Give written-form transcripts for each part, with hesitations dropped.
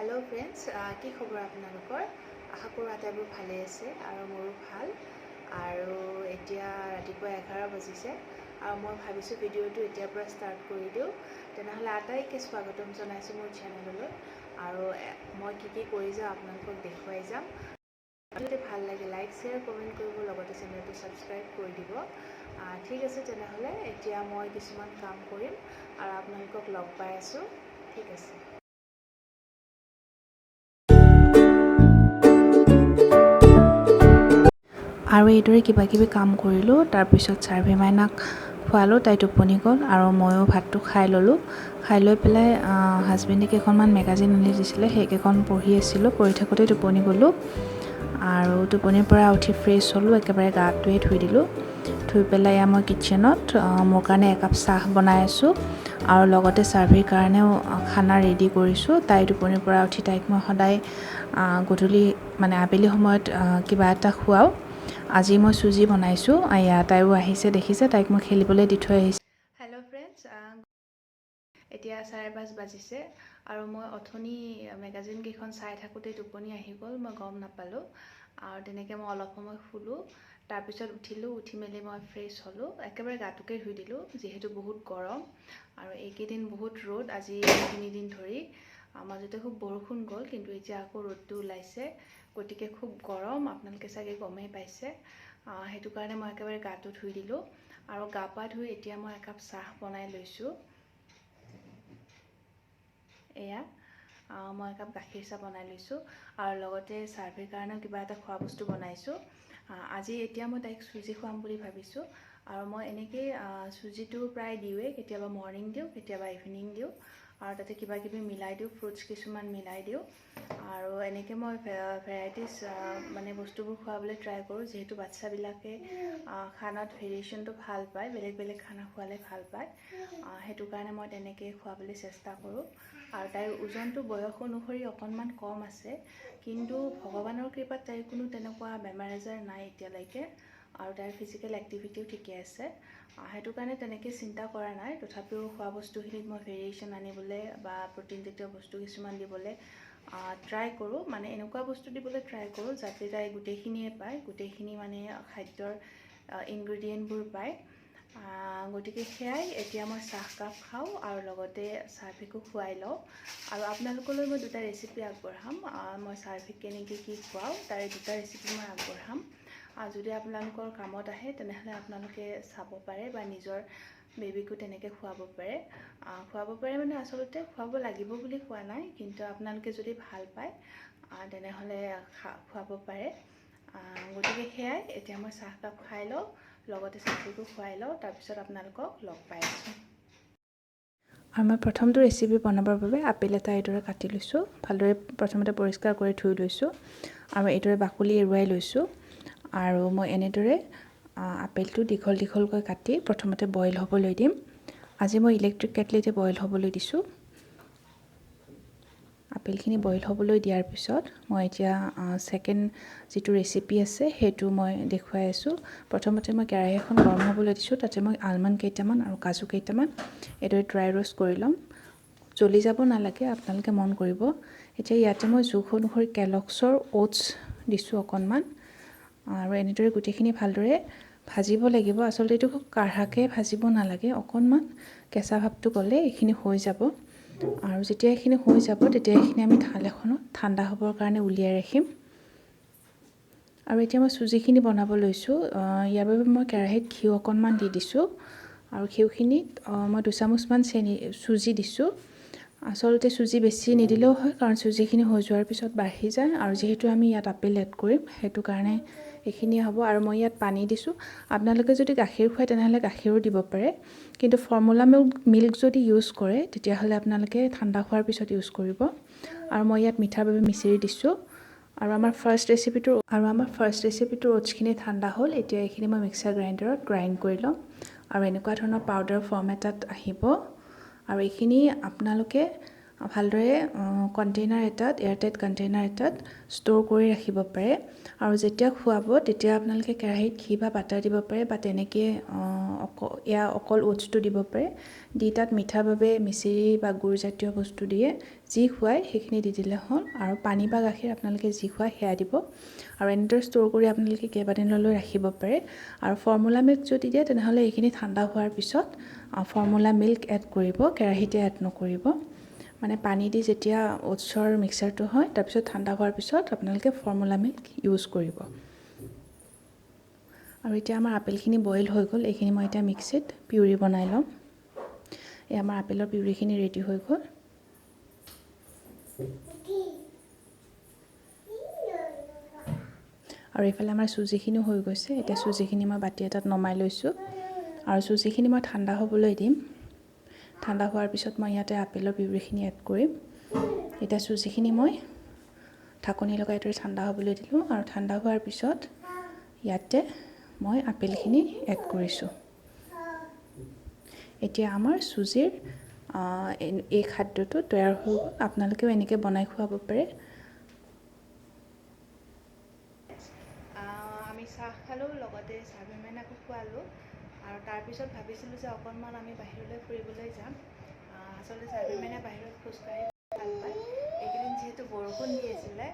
Hello friends কি খবৰ আপোনালোকৰ আশা কৰোঁ আটাইবোৰ ভালে আছে আৰু মোৰো ভাল আৰু এতিয়া ৰাতিপুৱা 11 বাজিছে আৰু মই ভাবিছোঁ ভিডিঅ'টো এতিয়াৰ পৰা ষ্টাৰ্ট কৰি দিওঁ তেনেহ'লে আটাইকে স্বাগতম জনাইছোঁ মোৰ চেনেললৈ আৰু মই কি কৰি যাওঁ আপোনালোকক দেখুৱাই যাম যদি ভাল লাগে লাইক শ্বেয়াৰ কমেণ্ট কৰিব লগতে চেনেলটো ছাবস্ক্ৰাইব কৰি দিব ঠিক আছে তেনেহ'লে এতিয়া মই কিছুমান কাম কৰিম আৰু আপোনালোকক লগ পাই আছোঁ ঠিক আছে আৰু এইদৰে কিবা কিবি কাম কৰিলোঁ তাৰপিছত চাৰ্ভি মাইনাক খোৱালোঁ তাই টোপনি গ'ল আৰু ময়ো ভাতটো খাই ল'লোঁ খাই লৈ পেলাই হাজবেণ্ডে কেইখনমান মেগাজিন আনি দিছিলে সেইকেইখন পঢ়ি আছিলোঁ পঢ়ি থাকোঁতে টোপনি গ'লোঁ আৰু টোপনিৰ পৰা উঠি ফ্ৰেছ হ'লোঁ একেবাৰে গাটোৱে ধুই দিলোঁ ধুই পেলাই মই কিটচেনত মোৰ কাৰণে একাপ চাহ বনাই আছোঁ আৰু লগতে চাৰ্ভিৰ কাৰণেও খানা ৰেডি কৰিছোঁ তাই টোপনিৰ পৰা উঠি তাইক মই সদায় গধূলি মানে আবেলি সময়ত কিবা এটা খুৱাওঁ আজি মই চুজি বনাইছোঁ তাইও আহিছে দেখিছে তাইক মই খেলিবলৈ দি থৈ আহিছোঁ হেল্ল' ফ্ৰেণ্ডছ এতিয়া 5:30 বাজিছে আৰু মই অথনি মেগাজিন কেইখন চাই থাকোঁতে টোপনি আহি গ'ল মই গম নাপালোঁ আৰু তেনেকৈ মই অলপ সময় শুলোঁ তাৰপিছত উঠিলোঁ উঠি মেলি মই ফ্ৰেছ হ'লোঁ একেবাৰে গাটোকে ধুই দিলোঁ যিহেতু বহুত গৰম আৰু এইকেইদিন বহুত ৰ'দ আজি 3 দিন ধৰি মাজতে খুব বৰষুণ গ'ল কিন্তু এতিয়া আকৌ ৰ'দটো ওলাইছে গতিকে খুব গৰম আপোনালোকে চাগে গমেই পাইছে সেইটো কাৰণে মই একেবাৰে গাটো ধুই দিলোঁ আৰু গা পা ধুই এতিয়া মই একাপ চাহ বনাই লৈছোঁ এয়া মই একাপ গাখীৰ চাহ বনাই লৈছোঁ আৰু লগতে চাৰ্ভিৰ কাৰণেও কিবা এটা খোৱা বস্তু বনাইছোঁ আজি এতিয়া মই তাইক চুজি খুৱাম বুলি ভাবিছোঁ আৰু মই এনেকৈ চুজিটো প্ৰায় দিওঁৱেই কেতিয়াবা মৰ্ণিং দিওঁ কেতিয়াবা ইভিনিং দিওঁ আৰু তাতে কিবা কিবি মিলাই দিওঁ ফ্ৰুটছ কিছুমান মিলাই দিওঁ আৰু এনেকৈ মই ভেৰাইটিজ মানে বস্তুবোৰ খুৱাবলৈ ট্ৰাই কৰোঁ যিহেতু বাচ্ছাবিলাকে খানাত ভেৰিয়েশ্যনটো ভাল পায় বেলেগ বেলেগ খানা খোৱালে ভাল পায় সেইটো কাৰণে মই তেনেকৈ খুৱাবলৈ চেষ্টা কৰোঁ আৰু তাইৰ ওজনটো বয়স অনুসৰি অকণমান কম আছে কিন্তু ভগৱানৰ কৃপাত তাইৰ কোনো তেনেকুৱা বেমাৰ আজাৰ নাই এতিয়ালৈকে আৰু তাইৰ ফিজিকেল এক্টিভিটিও ঠিকে আছে সেইটো কাৰণে তেনেকৈ চিন্তা কৰা নাই তথাপিও খোৱা বস্তুখিনিত মই ভেৰিয়েশ্যন আনিবলৈ বা প্ৰটিনজাতীয় বস্তু কিছুমান দিবলৈ ট্ৰাই কৰোঁ মানে এনেকুৱা বস্তু দিবলৈ ট্ৰাই কৰোঁ যাতে তাই গোটেইখিনিয়ে পায় গোটেইখিনি মানে খাদ্যৰ ইনগ্ৰেডিয়েণ্টবোৰ পায় গতিকে সেয়াই এতিয়া মই চাহকাপ খাওঁ আৰু লগতে চাৰ্ভিকো খুৱাই লওঁ আৰু আপোনালোকলৈ মই দুটা ৰেচিপি আগবঢ়াম মই চাৰ্ভিক কেনেকৈ কি খুৱাওঁ তাৰে দুটা ৰেচিপি মই আগবঢ়াম যদি আপোনালোকৰ কামত আহে তেনেহ'লে আপোনালোকে চাব পাৰে বা নিজৰ বেবীকো তেনেকৈ খুৱাব পাৰে মানে আচলতে খুৱাব লাগিব বুলি কোৱা নাই কিন্তু আপোনালোকে যদি ভাল পায় তেনেহ'লে খুৱাব পাৰে গতিকে সেয়াই এতিয়া মই চাহকাপ খাই লওঁ লগতে চাৰ্ভিকো খুৱাই লওঁ তাৰপিছত আপোনালোকক লগ পাই আছোঁ আৰু মই প্ৰথমটো ৰেচিপি বনাবৰ বাবে আপেল এটা এইদৰে কাটি লৈছোঁ ভালদৰে প্ৰথমতে পৰিষ্কাৰ কৰি ধুই লৈছোঁ আৰু এইদৰে বাকলি এৰুৱাই লৈছোঁ আৰু মই এনেদৰে আপেলটো দীঘল দীঘলকৈ কাটি প্ৰথমতে বইল হ'বলৈ দিম আজি মই ইলেক্ট্ৰিক কেটলিতে বইল হ'বলৈ দিছোঁ আপেলখিনি বইল হ'বলৈ দিয়াৰ পিছত মই এতিয়া ছেকেণ্ড যিটো ৰেচিপি আছে সেইটো মই দেখুৱাই আছোঁ প্ৰথমতে মই কেৰাহী এখন গৰম হ'বলৈ দিছোঁ তাতে মই আলমণ্ড কেইটামান আৰু কাজু কেইটামান এইদৰে ড্ৰাই ৰ'ষ্ট কৰি ল'ম জ্বলি যাব নালাগে আপোনালোকে মন কৰিব এতিয়া ইয়াতে মই জোখ অনুসৰি কেলক্সৰ অ'টছ দিছোঁ অকণমান আৰু এনেদৰে গোটেইখিনি ভালদৰে ভাজিব লাগিব আচলতে এইটো খুব কাঢ়াকৈ ভাজিব নালাগে অকণমান কেঁচা ভাৱটো গ'লে এইখিনি হৈ যাব আৰু যেতিয়া এইখিনি হৈ যাব তেতিয়া এইখিনি আমি থাল এখনত ঠাণ্ডা হ'বৰ কাৰণে উলিয়াই ৰাখিম আৰু এতিয়া মই চুজিখিনি বনাব লৈছোঁ ইয়াৰ বাবে মই কেৰাহীত ঘিউ অকণমান দি দিছোঁ আৰু ঘিউখিনিত মই 2 চামুচমান চুজি দিছোঁ আচলতে চুজি বেছি নিদিলেও হয় কাৰণ চুজিখিনি হৈ যোৱাৰ পিছত বাঢ়ি যায় আৰু যিহেতু আমি ইয়াত আপেল এড কৰিম সেইটো কাৰণে এইখিনিয়ে হ'ব আৰু মই ইয়াত পানী দিছোঁ আপোনালোকে যদি গাখীৰ খুৱায় তেনেহ'লে গাখীৰো দিব পাৰে কিন্তু ফৰ্মুলা মিল্ক যদি ইউজ কৰে তেতিয়াহ'লে আপোনালোকে ঠাণ্ডা হোৱাৰ পিছত ইউজ কৰিব আৰু মই ইয়াত মিঠাৰ বাবে মিচিৰি দিছোঁ আৰু আমাৰ ফাৰ্ষ্ট ৰেচিপিটোৰ অ'টছখিনি ঠাণ্ডা হ'ল এতিয়া এইখিনি মই মিক্সাৰ গ্ৰাইণ্ডাৰত গ্ৰাইণ্ড কৰি ল'ম আৰু এনেকুৱা ধৰণৰ পাউডাৰ ফৰ্ম এটাত আহিব আৰু এইখিনি আপোনালোকে ভালদৰে কণ্টেইনাৰ এটাত এয়াৰটাইট কণ্টেইনাৰ এটাত ষ্ট'ৰ কৰি ৰাখিব পাৰে আৰু যেতিয়া খুৱাব তেতিয়া আপোনালোকে কেৰাহীত ঘি বা বাটাৰ দিব পাৰে বা তেনেকৈ এয়া অকল ওটছটো দিব পাৰে দি তাত মিঠাৰ বাবে মিচিৰি বা গুড়জাতীয় বস্তু দিয়ে যি খুৱায় সেইখিনি দি দিলে হ'ল আৰু পানী বা গাখীৰ আপোনালোকে যি খুৱায় সেয়া দিব আৰু এনেদৰে ষ্ট'ৰ কৰি আপোনালোকে কেইবাদিনলৈ ৰাখিব পাৰে আৰু ফৰ্মুলা মিল্ক যদি দিয়ে তেনেহ'লে এইখিনি ঠাণ্ডা হোৱাৰ পিছত ফৰ্মুলা মিল্ক এড কৰিব কেৰাহীতে এড নকৰিব মানে পানী দি যেতিয়া ওটছৰ মিক্সাৰটো হয় তাৰপিছত ঠাণ্ডা হোৱাৰ পিছত আপোনালোকে ফৰ্মুলা মিল্ক ইউজ কৰিব আৰু এতিয়া আমাৰ আপেলখিনি বইল হৈ গ'ল এইখিনি মই এতিয়া মিক্সিত পিউৰি বনাই ল'ম এই আমাৰ আপেলৰ পিউৰিখিনি ৰেডি হৈ গ'ল আৰু এইফালে আমাৰ চুজিখিনিও হৈ গৈছে এতিয়া চুজিখিনি মই বাতি এটাত নমাই লৈছোঁ আৰু চুজিখিনি মই ঠাণ্ডা হ'বলৈ দিম ঠাণ্ডা হোৱাৰ পিছত মই ইয়াতে আপেলৰ পিউৰিখিনি এড কৰিম এতিয়া চুজিখিনি মই ঢাকনি লগাই ধৰি ঠাণ্ডা হ'বলৈ দিলোঁ আৰু ঠাণ্ডা হোৱাৰ পিছত ইয়াতে মই আপেলখিনি এড কৰিছোঁ এতিয়া আমাৰ চুজিৰ এই খাদ্যটো তৈয়াৰ হৈ গ'ল আপোনালোকেও এনেকৈ বনাই খুৱাব পাৰে আমি চাহ খালোঁ লগতে চাৰ্ভিমেনকো খোৱালোঁ আৰু তাৰপিছত ভাবিছিলোঁ যে অকণমান আমি বাহিৰলৈ ফুৰিবলৈ যাম আচলতে চাৰ্ভিমেনে বাহিৰত খোজকাঢ়ি ভাল পায় এইকেইদিন যিহেতু বৰষুণ দি আছিলে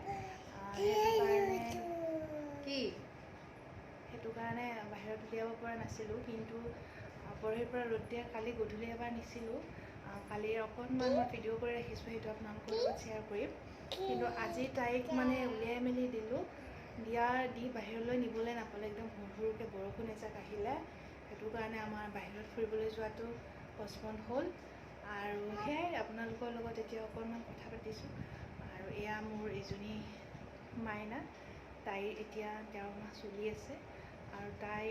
সেইটো কাৰণে বাহিৰত উলিয়াব পৰা নাছিলোঁ কিন্তু পৰহিৰ পৰা ৰ'দ দিয়া কালি গধূলি এবাৰ নিছিলোঁ কালি অকণমান মই ভিডিঅ' কৰি ৰাখিছোঁ সেইটো আপোনালোকৰ লগত শ্বেয়াৰ কৰিম কিন্তু আজি তাইক মানে উলিয়াই মেলি দিলোঁ দি বাহিৰলৈ নিবলৈ নাপালে একদম হুৰহুৰকৈ বৰষুণ এজাক আহিলে সেইটো কাৰণে আমাৰ বাহিৰত ফুৰিবলৈ যোৱাটো পষ্টপন হ'ল আৰু সেয়াই আপোনালোকৰ লগত এতিয়া অকণমান কথা পাতিছোঁ আৰু এয়া মোৰ এজনী মাইনা তাইৰ এতিয়া 13 মাহ চলি আছে আৰু তাই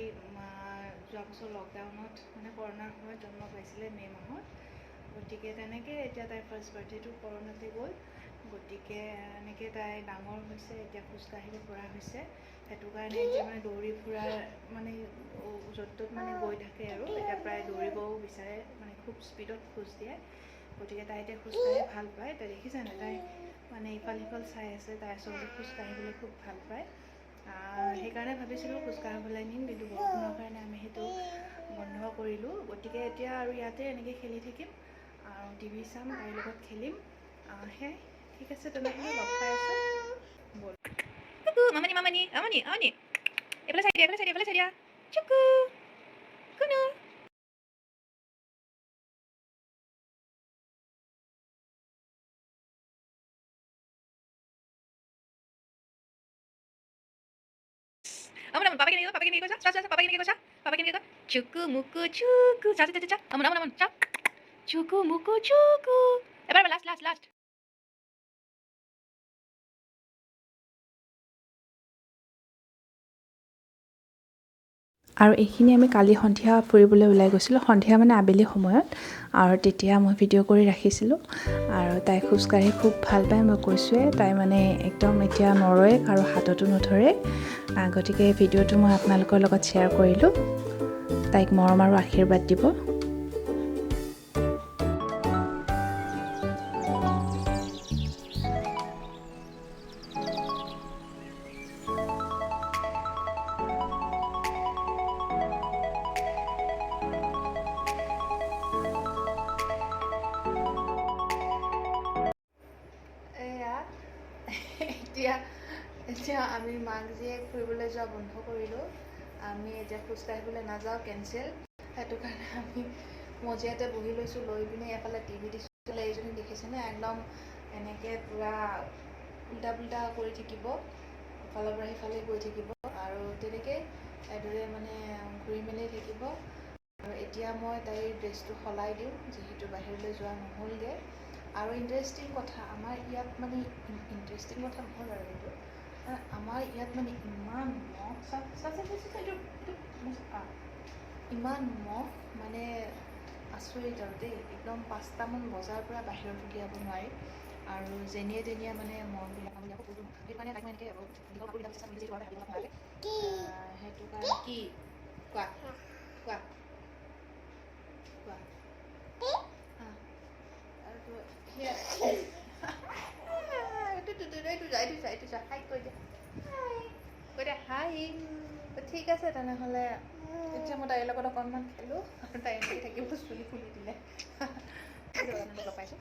যোৱা বছৰ লকডাউনত মানে কৰোণাৰ সময়ত জন্ম পাইছিলে মে' মাহত গতিকে তেনেকৈ এতিয়া তাইৰ ফাৰ্ষ্ট বাৰ্থডেটো কৰোণাতে গ'ল গতিকে এনেকৈ তাই ডাঙৰ হৈছে এতিয়া খোজকাঢ়িব পৰা হৈছে সেইটো কাৰণে এতিয়া মানে দৌৰি ফুৰাৰ মানে য'ত ত'ত মানে গৈ থাকে আৰু এতিয়া প্ৰায় দৌৰিবও বিচাৰে মানে খুব স্পীডত খোজ দিয়ে গতিকে তাই এতিয়া খোজকাঢ়ি ভাল পায় তাই দেখিছেনে তাই মানে ইফাল সিফাল চাই আছে তাই আচলতে খোজকাঢ়িবলৈ খুব ভাল পায় সেইকাৰণে ভাবিছিলোঁ খোজকাঢ়িবলৈ নিম কিন্তু বৰষুণৰ কাৰণে আমি সেইটো বন্ধ কৰিলোঁ গতিকে এতিয়া আৰু ইয়াতে এনেকৈ খেলি থাকিম আৰু টিভি চাম তাইৰ লগত খেলিম সেয়াই ঠিক আছে তেনেহ'লে লগ পাই আছোঁ ব'ল মামনি মামনি আমনি আমনি এইফালে চাই দিয়া চুকু কুনু Amun amun, papa gini ko, papa gini ko, cuku muku cuku, amun, cuku muku cuku. Ebar last. আৰু এইখিনি আমি কালি সন্ধিয়া ফুৰিবলৈ ওলাই গৈছিলোঁ সন্ধিয়া মানে আবেলি সময়ত আৰু তেতিয়া মই ভিডিঅ' কৰি ৰাখিছিলোঁ আৰু তাই খোজকাঢ়ি খুব ভাল পায় মই কৈছোঁৱে তাই মানে একদম এতিয়া নৰয়ে আৰু হাততো নধৰে গতিকে ভিডিঅ'টো মই আপোনালোকৰ লগত শ্বেয়াৰ কৰিলোঁ তাইক মৰম আৰু আশীৰ্বাদ দিব এতিয়া আমি মাক জীয়েক ফুৰিবলৈ যোৱা বন্ধ কৰিলোঁ আমি এতিয়া খোজকাঢ়িবলৈ নাযাওঁ কেঞ্চেল সেইটো কাৰণে আমি মজিয়াতে বহি লৈছোঁ লৈ পিনে এফালে টিভি দিছোঁ এইজনী দেখিছেনে একদম এনেকৈ পূৰা উল্টা পুল্টা কৰি থাকিব ইফালৰ পৰা সিফালে গৈ থাকিব আৰু তেনেকৈ এইদৰে মানে ঘূৰি মেলি থাকিব আৰু এতিয়া মই তাইৰ ড্ৰেছটো সলাই দিওঁ যিহেতু বাহিৰলৈ যোৱা নহ'লগৈ আৰু ইণ্টাৰেষ্টিং কথা আমাৰ ইয়াত মানে ইণ্টাৰেষ্টিং কথা নহ'ল আৰু এইটো আমাৰ ইয়াত মানে ইমান মহ ইমান মহ মানে আচৰিত আৰু দেই একদম 5টামান বজাৰ পৰা বাহিৰত উলিয়াব নোৱাৰি আৰু যেনিয়ে তেনিয়ে মানে মহবিলাক সেইটো কাৰণে তাক এনেকৈ সেইটো কাৰণে কি কোৱা আৰু ঠিক আছে তেনেহ'লে এতিয়া মই তাইৰ লগত অকণমান খেলোঁ আৰু তাই এনেকৈ থাকিব চুলি খুলি দিলে পাইছোঁ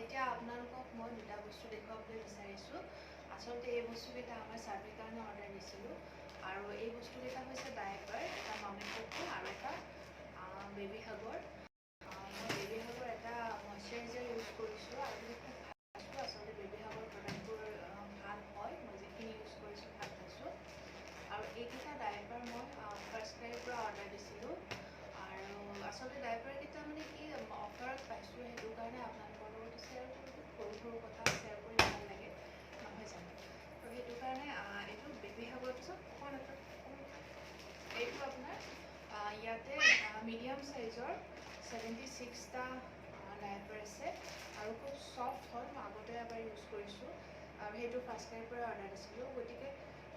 এতিয়া আপোনালোকক মই দুটা বস্তু দেখুৱাবলৈ বিচাৰিছোঁ আচলতে এই বস্তুকেইটা আমাৰ চাৰ্ভিৰ কাৰণে অৰ্ডাৰ দিছিলোঁ আৰু এই বস্তুকেইটা হৈছে ডায়েপাৰ এটা মামী পকু আৰু এটা বেবী হাগৰ মই বেবী হাগৰ এটা মইশ্চাৰাইজাৰ ইউজ কৰিছোঁ আৰু খুব ভাল পাইছোঁ আচলতে বেবী হাগৰ প্ৰডাক্টবোৰ ভাল হয় মই যিখিনি ইউজ কৰিছোঁ ভাল পাইছোঁ আৰু এইকেইটা ডায়েপাৰ মই ফাৰ্ষ্ট ক্ৰাইৰ পৰা অৰ্ডাৰ দিছিলোঁ আৰু আচলতে ডায়েপাৰকেইটা মানে কি অফাৰত পাইছোঁ সেইটো কাৰণে আপোনালোকৰ লগত শ্বেয়াৰ কৰিছোঁ সৰু সৰু কথা শ্বেয়াৰ কৰি ভাল লাগে নহয় জানো তো সেইটো কাৰণে এইটো বেবী হাগৰ পিছত এইটো আপোনাৰ ইয়াতে মিডিয়াম চাইজৰ 76টা ডায়েপাৰ আছে আৰু খুব ছফ্ট হয় মই আগতে এবাৰ ইউজ কৰিছোঁ আৰু সেইটো ফাৰ্ষ্ট টাইমৰ পৰা অৰ্ডাৰ দিছিলোঁ গতিকে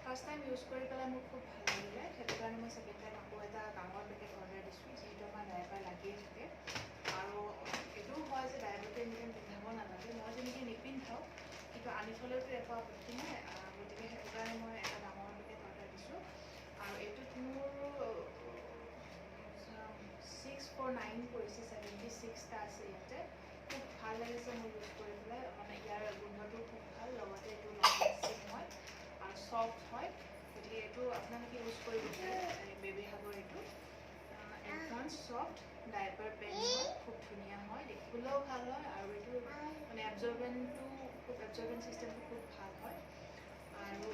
ফাৰ্ষ্ট টাইম ইউজ কৰি পেলাই মোৰ খুব ভাল লাগিলে সেইটো কাৰণে মই ছেকেণ্ড টাইম আকৌ এটা ডাঙৰ পেকেট অৰ্ডাৰ দিছোঁ যিহেতু আমাৰ ডায়েপাৰ লাগিয়ে থাকে আৰু এইটোও হয় যে ডায়েপাৰটো এনিটাইম পিন্ধাব নালাগে মই যেনেকৈ নিপিন্ধাওঁ কিন্তু আনি থ'লেওতো একো আপত্তি নাই গতিকে সেইটো কাৰণে মই এটা ডাঙৰ পেকেট অৰ্ডাৰ দিছোঁ আৰু এইটোত মোৰ 649 পৰিছে 76টা আছে ইয়াতে খুব ভাল লাগিছে মোৰ ইউজ কৰি পেলাই মানে ইয়াৰ গোন্ধটো খুব ভাল লগতে এইটো লং লাষ্টিং হয় আৰু ছফ্ট হয় গতিকে এইটো আপোনালোকে ইউজ কৰিব বেবী হাগৰ এইটো এডভান্স ছফ্ট ডায়েপাৰ পেন হয় খুব ধুনীয়া হয় দেখিবলৈও ভাল হয় আৰু এইটো মানে এবজৰ্বেণ্টটো খুব এবজৰ্বেণ্ট চিষ্টেমটো খুব ভাল হয় আৰু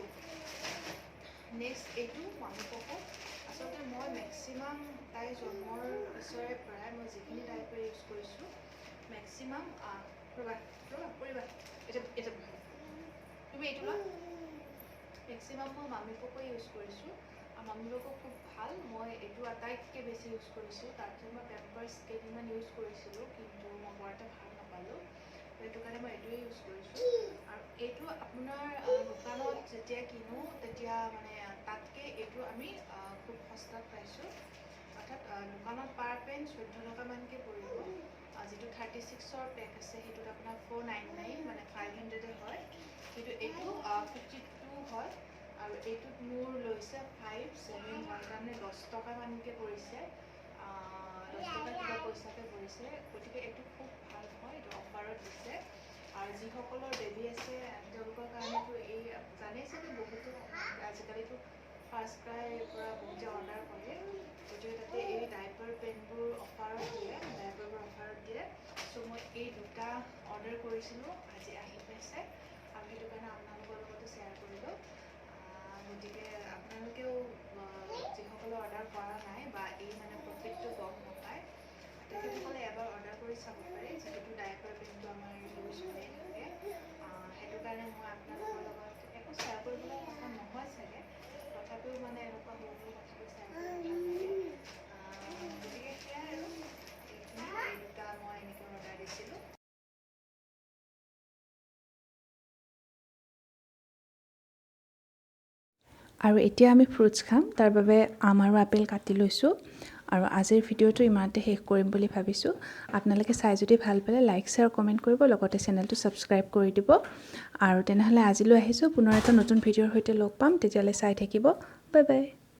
নেক্সট এইটো মামী পকু আচলতে মই মেক্সিমাম তাই জন্মৰ পিছৰে পৰাই মই যিখিনি ডায়েপাৰ ইউজ কৰিছোঁ মেক্সিমাম পৰিবা এতিয়া তুমি এইটো লোৱা মেক্সিমাম মই মামী পকু ইউজ কৰিছোঁ আৰু মামী পকু খুব ভাল মই এইটো আটাইতকৈ বেছি ইউজ কৰিছোঁ তাৰপিছত মই পেম্পাৰ্ছ কেইদিনমান ইউজ কৰিছিলোঁ কিন্তু মই বৰ এটা ভাল নাপালোঁ সেইটো কাৰণে মই এইটোৱে ইউজ কৰিছোঁ আৰু এইটো আপোনাৰ দোকানত যেতিয়া কিনো তেতিয়া মানে তাতকৈ এইটো আমি খুব সস্তাত পাইছোঁ অৰ্থাৎ দোকানত পাৰ পেন 14 টকামানকৈ পৰিব যিটো 36ৰ পেক আছে সেইটোত আপোনাৰ 499 মানে 500 হয় কিন্তু এইটো 52 হয় আৰু এইটোত মোৰ লৈছে 571 তাৰমানে 10 টকামানকৈ পৰিছে 10 টকা কিবা পইচাকৈ পৰিছে গতিকে এইটো খুব ভাল হয় এইটো অফাৰত দিছে আৰু যিসকলৰ বেবী আছে তেওঁলোকৰ কাৰণেতো এই জানেই চাগে বহুতো আজিকালিতো ফাৰ্ষ্ট ক্ৰাইৰ পৰা বহুতে অৰ্ডাৰ কৰে গতিকে তাতে এই ডায়েপাৰ পেনবোৰ অফাৰত দিয়ে ডায়েপাৰবোৰ অফাৰত দিয়ে চ' মই এই দুটা অৰ্ডাৰ কৰিছিলোঁ আজি আহি পাইছে আৰু সেইটো কাৰণে আপোনালোকৰ লগতো শ্বেয়াৰ কৰিলোঁ গতিকে আপোনালোকেও যিসকলে অৰ্ডাৰ কৰা নাই বা এই মানে প্ৰফিটটো গম নাপায় তেখেতসকলে এবাৰ অৰ্ডাৰ কৰি চাব পাৰে যিহেতু ডায়েপাৰ পেনটো আমাৰ ইউজ হৈয়ে থাকে সেইটো কাৰণে মই আপোনালোকৰ লগত একো শ্বেয়াৰ কৰিবলৈ কথা নহয় চাগে তথাপিও মানে এনেকুৱা সৰু সৰু কথাবোৰ শ্বেয়াৰ কৰি ভাল লাগে গতিকে সেয়াই আৰু এই দুটা মই এনেকৈ অৰ্ডাৰ দিছিলোঁ আৰু এতিয়া আমি ফ্ৰুটছ খাম তাৰ বাবে আম আৰু আপেল কাটি লৈছোঁ আৰু আজিৰ ভিডিঅ'টো ইমানতে শেষ কৰিম বুলি ভাবিছোঁ আপোনালোকে চাই যদি ভাল পালে লাইক শ্বেয়াৰ কমেণ্ট কৰিব লগতে চেনেলটো ছাবস্ক্ৰাইব কৰি দিব আৰু তেনেহ'লে আজিলৈ আহিছোঁ পুনৰ এটা নতুন ভিডিঅ'ৰ সৈতে লগ পাম তেতিয়ালৈ চাই থাকিব বাই বাই